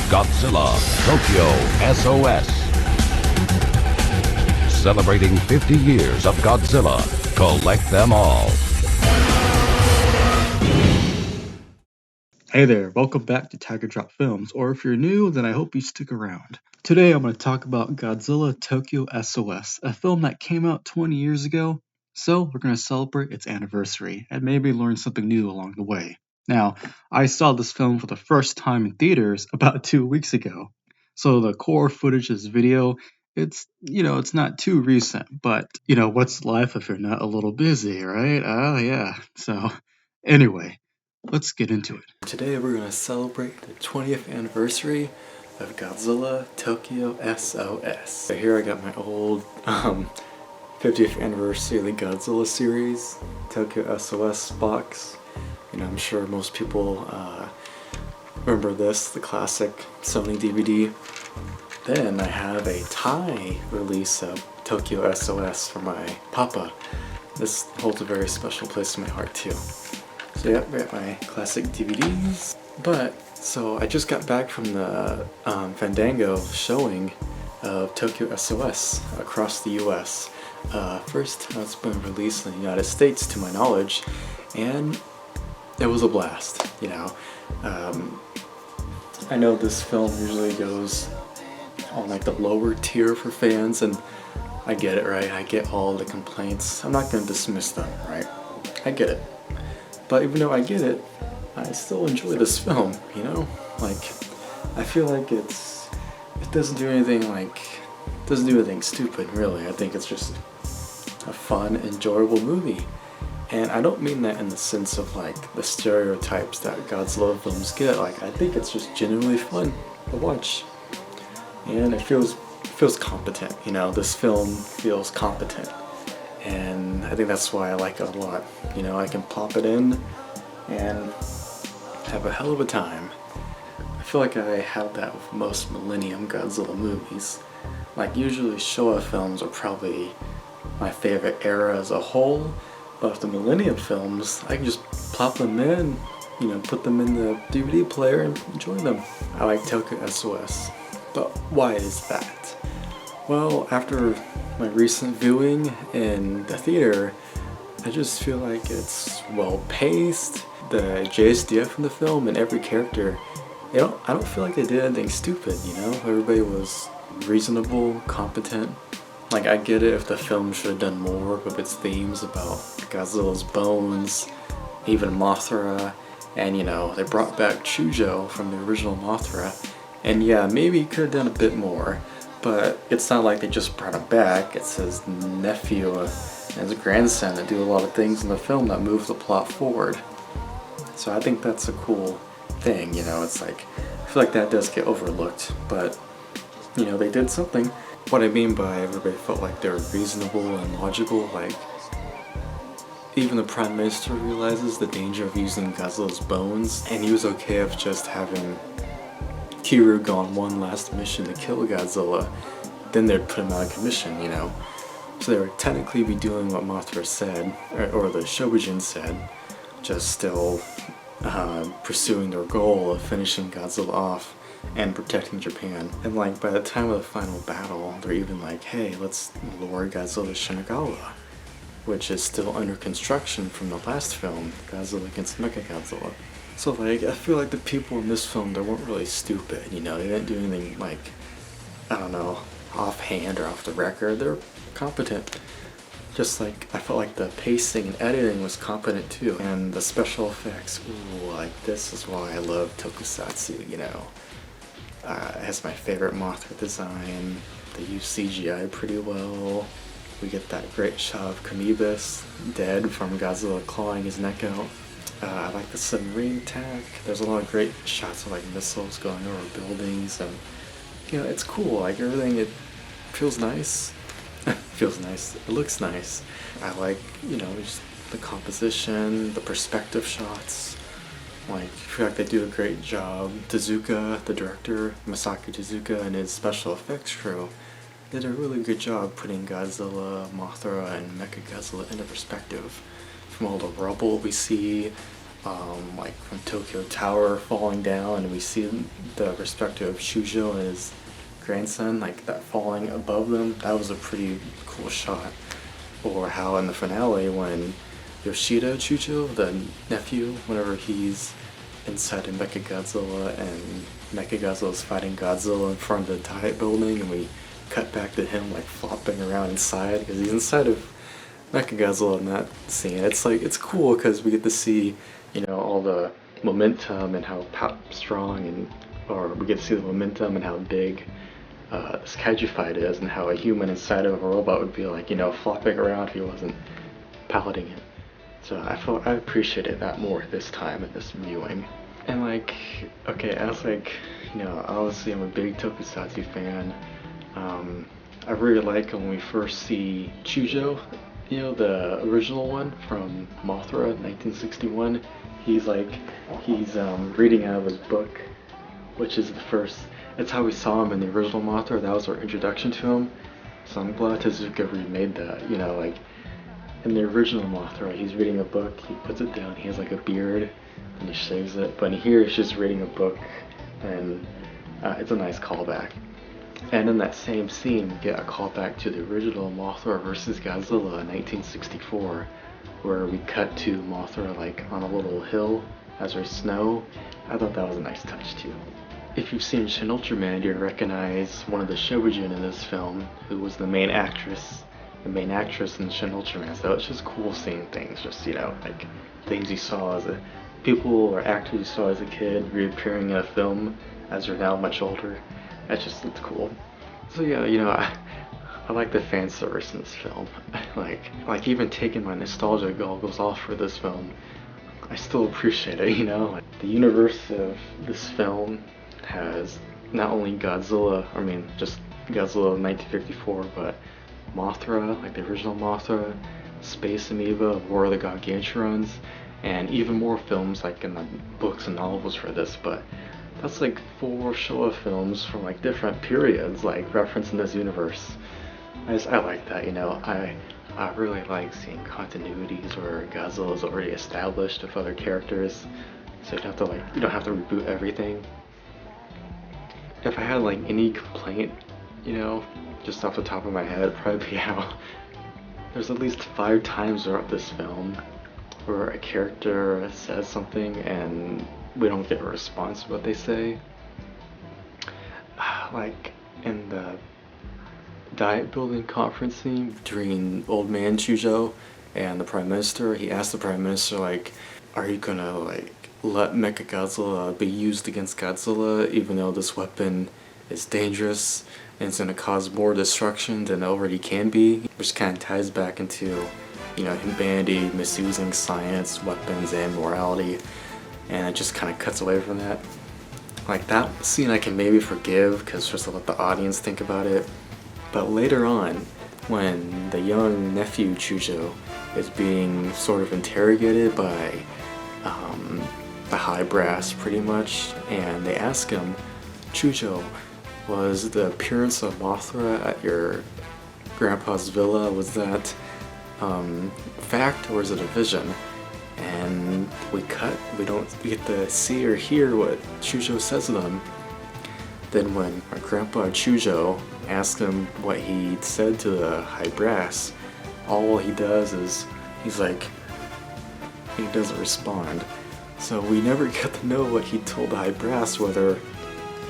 Godzilla Tokyo SOS. Celebrating 50 years of Godzilla. Collect them all. Hey there, welcome back to Tiger Drop Films, or if you're new, then I hope you stick around. Today I'm going to talk about Godzilla Tokyo SOS, a film that came out 20 years ago, so we're going to celebrate its anniversary and maybe learn something new along the way. Now, I saw this film for the first time in theaters about 2 weeks ago, so the core footage of this video, it's not too recent, but, what's life if you're not a little busy, right? Oh yeah, so anyway. Let's get into it. Today we're going to celebrate the 20th anniversary of Godzilla Tokyo SOS. So here I got my old 50th anniversary of the Godzilla series, Tokyo SOS box. I'm sure most people remember this, the classic Sony DVD. Then I have a Thai release of Tokyo SOS for my papa. This holds a very special place in my heart too. So yeah, I got my classic DVDs. So I just got back from the Fandango showing of Tokyo SOS across the US. First, it's been released in the United States to my knowledge, and it was a blast, I know this film usually goes on like the lower tier for fans, and I get it, right? I get all the complaints. I'm not going to dismiss them, right? I get it. But even though I get it, I still enjoy this film, I feel like it doesn't do anything stupid, really. I think it's just a fun, enjoyable movie. And I don't mean that in the sense of the stereotypes that Godzilla films get. I think it's just genuinely fun to watch. And it feels competent, this film feels competent. And I think that's why I like it a lot. I can pop it in and have a hell of a time. I feel like I have that with most Millennium Godzilla movies. Usually Showa films are probably my favorite era as a whole, but with the Millennium films, I can just plop them in, put them in the DVD player and enjoy them. I like Tokyo SOS. But why is that? Well, after my recent viewing in the theater, I just feel like it's well paced. The JSDF in the film and every character, I don't feel like they did anything stupid, Everybody was reasonable, competent. I get it if the film should have done more with its themes about Godzilla's bones, even Mothra, and they brought back Chujo from the original Mothra, and yeah, maybe it could have done a bit more. But it's not like they just brought him back. It's his nephew and his grandson that do a lot of things in the film that move the plot forward. So I think that's a cool thing, it's I feel like that does get overlooked, but they did something. What I mean by everybody felt like they were reasonable and logical, even the Prime Minister realizes the danger of using Godzilla's bones, and he was okay with just having Kiryu go on one last mission to kill Godzilla, then they'd put him out of commission, So they would technically be doing what Mothra said, or the Shobijin said, just still pursuing their goal of finishing Godzilla off and protecting Japan. And by the time of the final battle, they're even hey, let's lower Godzilla to Shinagawa, which is still under construction from the last film, Godzilla against Mechagodzilla. So I feel like the people in this film, they weren't really stupid, they didn't do anything offhand or off the record. They're competent. Just I felt like the pacing and editing was competent too. And the special effects, this is why I love Tokusatsu, it has my favorite Mothra design. They use CGI pretty well. We get that great shot of Kamibus dead from Godzilla clawing his neck out. I like the submarine attack. There's a lot of great shots of missiles going over buildings, and it's cool. Everything, it feels nice. Feels nice. It looks nice. I like just the composition, the perspective shots. I feel like they do a great job. Tezuka, the director, Masaki Tezuka, and his special effects crew did a really good job putting Godzilla, Mothra, and Mechagodzilla into perspective. From all the rubble we see, like from Tokyo Tower falling down, and we see the respective Chujo and his grandson, like that falling above them. That was a pretty cool shot. Or how in the finale when Yoshida Chujo, the nephew, whenever he's inside of Mechagodzilla and Mechagodzilla's fighting Godzilla in front of the Diet building, and we cut back to him like flopping around inside because he's inside of Mechagodzilla in that scene. It's like, it's cool because we get to see, you know, all the momentum and how strong, and or we get to see the momentum and how big this kaiju fight is, and how a human inside of a robot would be like, you know, flopping around if he wasn't piloting it. So I appreciated that more this time at this viewing. And like, okay, as like, you know, obviously I'm a big Tokusatsu fan. I really like when we first see Chujo, you know, the original one from Mothra, 1961. He's reading out of his book, which is the first. That's how we saw him in the original Mothra. That was our introduction to him. So I'm glad Tezuka remade that. You know, like in the original Mothra, he's reading a book. He puts it down. He has like a beard, and he shaves it. But here, he's just reading a book, and it's a nice callback. And in that same scene, we get a callback to the original Mothra vs. Godzilla in 1964, where we cut to Mothra like on a little hill as there's snow. I thought that was a nice touch too. If you've seen Shin Ultraman, you'd recognize one of the Shobujin in this film, who was the main actress in Shin Ultraman. So it's just cool seeing things, just, you know, like things you saw as a people or actors you saw as a kid reappearing in a film as they're now much older. It's cool. So yeah, you know, I like the fan service in this film. like even taking my nostalgia goggles off for this film, I still appreciate it, you know? Like, the universe of this film has not only Godzilla, just Godzilla 1954, but Mothra, like the original Mothra, Space Amoeba, War of the Gargantuans, and even more films like in the books and novels for this. But that's like 4 Showa films from like different periods, like referencing this universe. I like that, you know. I really like seeing continuities where Godzilla is already established with other characters, so you don't have to reboot everything. If I had like any complaint, you know, just off the top of my head, it'd probably be how there's at least 5 times throughout this film where a character says something and we don't get a response to what they say. Like in the diet building conference scene between Old Man Chujo and the Prime Minister, he asked the Prime Minister, like, are you gonna like let Mechagodzilla be used against Godzilla even though this weapon is dangerous and it's gonna cause more destruction than it already can be? Which kind of ties back into, you know, humanity misusing science, weapons, and morality, and it just kind of cuts away from that. Like that scene I can maybe forgive because just to let the audience think about it. But later on, when the young nephew Chujo is being sort of interrogated by the high brass pretty much, and they ask him, Chujo, was the appearance of Mothra at your grandpa's villa, was that fact or is it a vision? And we don't get to see or hear what Chujo says to them. Then when our grandpa Chujo asks him what he said to the high brass, all he does is he doesn't respond. So we never get to know what he told the high brass, whether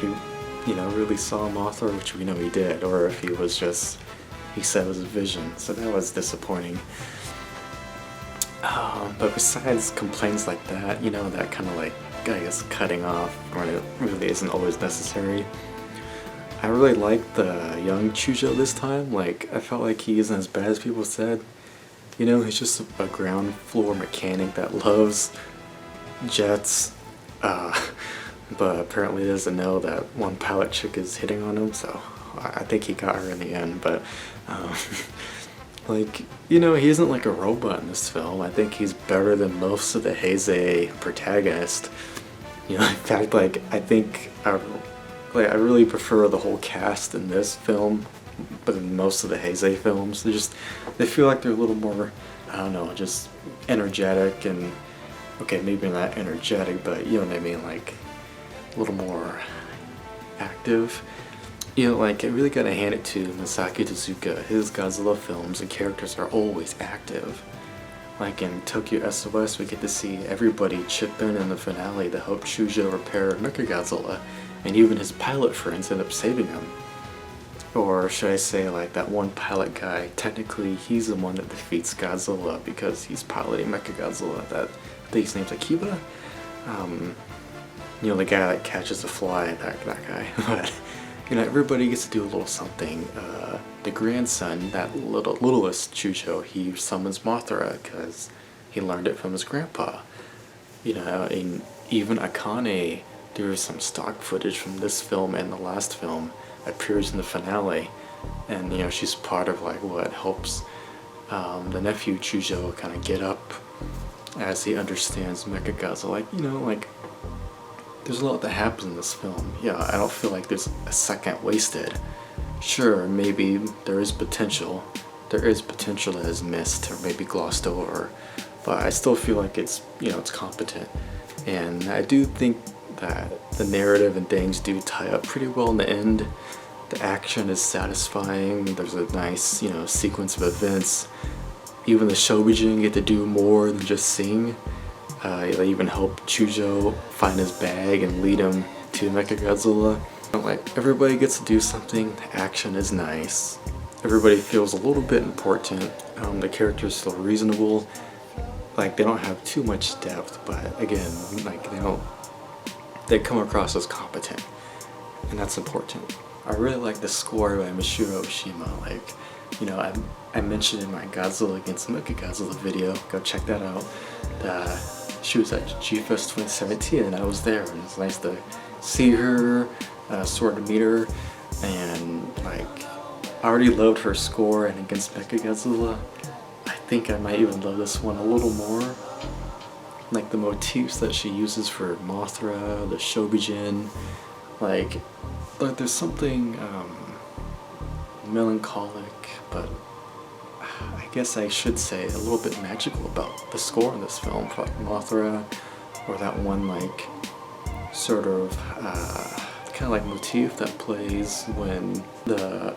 he, you know, really saw Mothra, which we know he did, or if he said it was a vision. So that was disappointing. But besides complaints like that, you know, that kind of like, I guess, cutting off when it really isn't always necessary. I really liked the young Chujo this time. Like, I felt like he isn't as bad as people said. You know, he's just a ground floor mechanic that loves jets, but apparently doesn't know that one pilot chick is hitting on him, so I think he got her in the end. But like, you know, he isn't like a robot in this film. I think he's better than most of the Heisei protagonists. You know, in fact, like, I think I really prefer the whole cast in this film, but in most of the Heisei films, they feel like they're a little more, I don't know, just energetic and okay, maybe not energetic, but you know what I mean, like a little more active. You know, like I really gotta hand it to Masaki Tezuka. His Godzilla films and characters are always active. Like in Tokyo SOS, we get to see everybody chip in the finale to help Chujo repair Mechagodzilla, and even his pilot friends end up saving him. Or should I say, like, that one pilot guy, technically he's the one that defeats Godzilla because he's piloting Mechagodzilla. That, I think his name's Akiba? You know, the guy that catches the fly, that guy. But, you know, everybody gets to do a little something. The grandson, that littlest Chujo, he summons Mothra because he learned it from his grandpa. You know, and even Akane, there is some stock footage from this film and the last film, appears in the finale, and you know, she's part of like what helps the nephew Chujo kind of get up as he understands Mechagodzilla. Like, you know, like there's a lot that happens in this film. Yeah, I don't feel like there's a second wasted. Sure, maybe there is potential that is missed or maybe glossed over, but I still feel like it's, you know, it's competent. And I do think that the narrative and things do tie up pretty well in the end. The action is satisfying, there's a nice, you know, sequence of events. Even the Shobijin get to do more than just sing. They even help Chujo find his bag and lead him to Mechagodzilla. Like, everybody gets to do something, the action is nice. Everybody feels a little bit important. The characters feel reasonable. Like, they don't have too much depth, but again, like, they come across as competent, and that's important. I really like the score by Michiru Oshima. Like, you know, I mentioned in my Godzilla against Mechagodzilla video, go check that out. She was at G-Fest 2017 and I was there, and it's nice to see her, sort of meet her, and like, I already loved her score and against Mechagodzilla. I think I might even love this one a little more. Like the motifs that she uses for Mothra, the Shobijin, like there's something melancholic, but I guess I should say a little bit magical about the score in this film for like Mothra, or that one like sort of kind of like motif that plays when the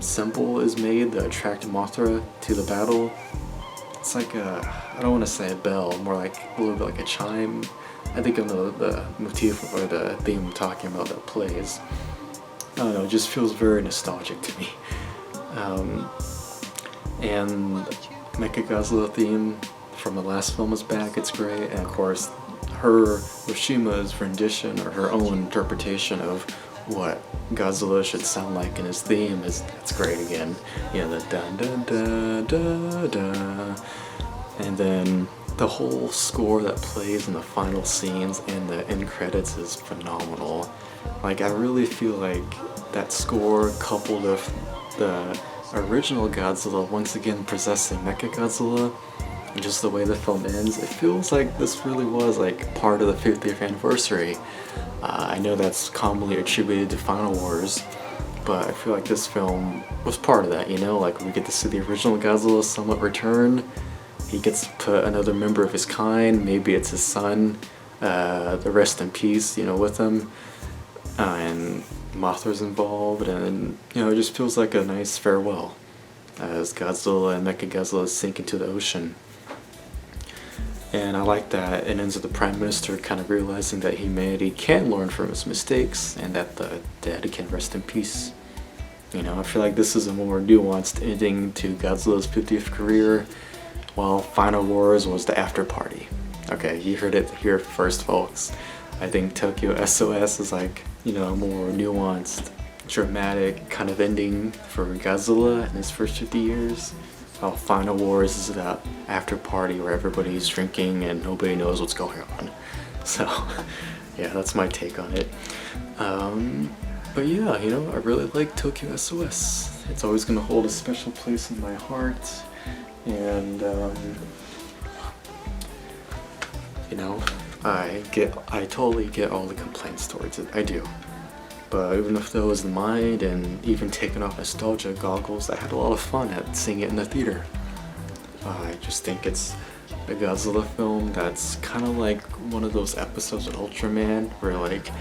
symbol is made to attract Mothra to the battle. It's like I don't want to say a bell, more like a little bit like a chime. I think of the motif or the theme I'm talking about that plays. I don't know, it just feels very nostalgic to me. And Mechagodzilla theme from the last film is back, it's great. And of course, Oshima's rendition or her own interpretation of what Godzilla should sound like in his theme it's great again. You know, the da da da da da, and then the whole score that plays in the final scenes and the end credits is phenomenal. Like, I really feel like that score coupled with the original Godzilla once again possessing Mechagodzilla, and just the way the film ends, it feels like this really was like part of the 50th anniversary. I know that's commonly attributed to Final Wars, but I feel like this film was part of that, you know? Like, we get to see the original Godzilla somewhat return. He gets to put another member of his kind, maybe it's his son, the rest in peace, you know, with him. And Mothra's involved, and you know, it just feels like a nice farewell as Godzilla and Mechagodzilla sink into the ocean. And I like that it ends with the Prime Minister kind of realizing that humanity can learn from its mistakes and that the dead can rest in peace. You know, I feel like this is a more nuanced ending to Godzilla's 50th career, while Final Wars was the after party. Okay, you heard it here first, folks. I think Tokyo SOS is like, you know, a more nuanced, dramatic kind of ending for Godzilla in his first 50 years. While Final Wars is that after party where everybody's drinking and nobody knows what's going on. So, yeah, that's my take on it. But yeah, you know, I really like Tokyo SOS. It's always going to hold a special place in my heart. And, you know, I totally get all the complaints towards it. I do. But even with those in mind, and even taking off nostalgia goggles, I had a lot of fun at seeing it in the theater. I just think it's a Godzilla film that's kind of like one of those episodes of Ultraman where like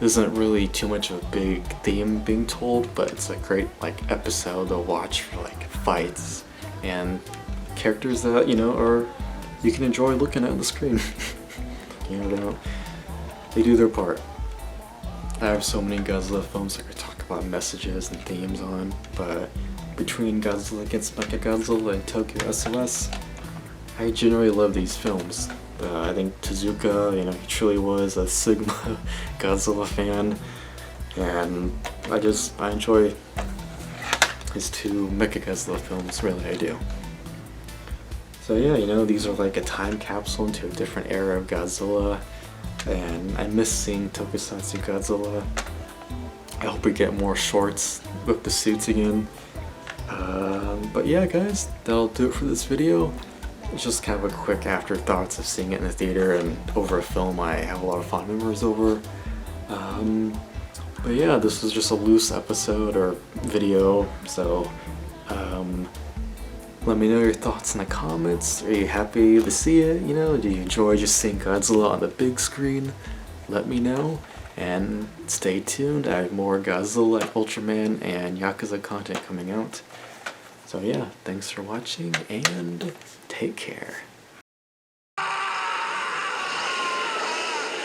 isn't really too much of a big theme being told, but it's a great like episode to watch for like fights and characters that are you can enjoy looking at on the screen. They do their part. I have so many Godzilla films I could talk about messages and themes on, but between Godzilla against Mechagodzilla and Tokyo SOS, I generally love these films. I think Tezuka, he truly was a Sigma Godzilla fan, and I enjoy his two Mechagodzilla films, really I do. So yeah, these are like a time capsule into a different era of Godzilla, and I miss seeing Tokusatsu Godzilla. I hope we get more shorts with the suits again. But yeah guys, that'll do it for this video. It's just kind of a quick afterthoughts of seeing it in the theater and over a film I have a lot of fond memories over. But yeah, this was just a loose episode or video, so let me know your thoughts in the comments. Are you happy to see it? Do you enjoy just seeing Godzilla on the big screen? Let me know, and stay tuned. I have more Godzilla, Ultraman, and Yakuza content coming out. So yeah, thanks for watching, and take care.